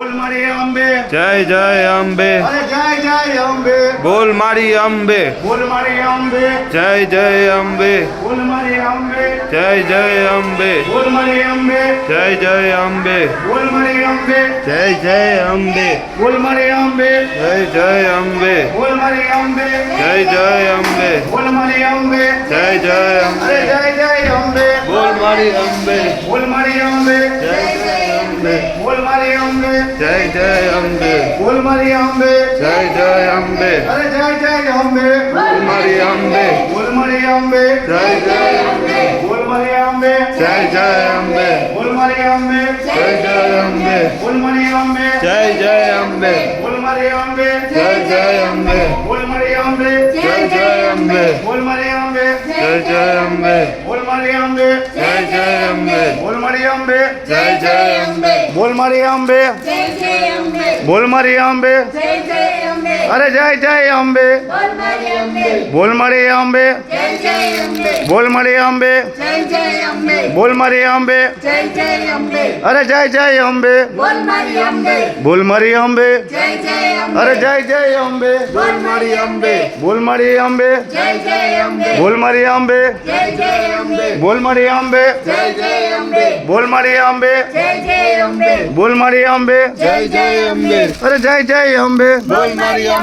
બોલ મારી અંબે, જય જય અંબે, અરે જય જય અંબે, બોલ મારી અંબે, બોલ મારી અંબે, જય જય અંબે, બોલ મારી અંબે, જય જય અંબે, બોલ મારી અંબે, જય જય અંબે, બોલ મારી અંબે, જય જય અંબે, બોલ મારી અંબે, જય જય અંબે, બોલ મારી અંબે, જય જય અંબે, બોલ મારી અંબે, જય જય અરે અંબે, જય જય અંબે, બોલ મારી અંબે, બોલ મારી અંબે, જય જય અંબે, બોલ મારી અંબે, જય જય અંબે, બોલ મારી અંબે, જય જય અંબે, અરે જય જય અંબે, બોલ મારી અંબે, બોલ મારી અંબે, જય જય અંબે, બોલ મારી અંબે, જય જય અંબે, બોલ મારી અંબે, જય જય અંબે, બોલ મારી અંબે, જય જય અંબે, બોલ મારી અંબે, જય જય અંબે, બોલ મારી અંબે, જય જય અંબે, બોલ મારી અંબે, જય જય અંબે, બોલ મારી અંબે, જય જય અંબે, બોલ મારી અંબે, જય જય અંબે, બોલ મારી અંબે, જય જય અંબે, બોલ મારી અંબે, જય જય અંબે, અરે જય જય અંબે, બોલ મારી અંબે, બોલ મારી અંબે, જય જય અંબે, બોલ મારી અંબે, જય જય અંબે, બોલ મારી અંબે, જય જય અંબે, અરે જય જય અંબે, બોલ મારી અંબે, બોલ મારી અંબે, જય જય અંબે, અરે જય જય અંબે, બોલ મારી અંબે, બોલ મારી અંબે, જય જય અંબે, બોલ મારી અંબે, જય જય અંબે, બોલ મારી અંબે, જય જય અંબે, બોલ મારી અંબે, જય જય અંબે, બોલ મારી અંબે, જય જય અંબે, અરે જય જય અંબે, બોલ મારી અંબે.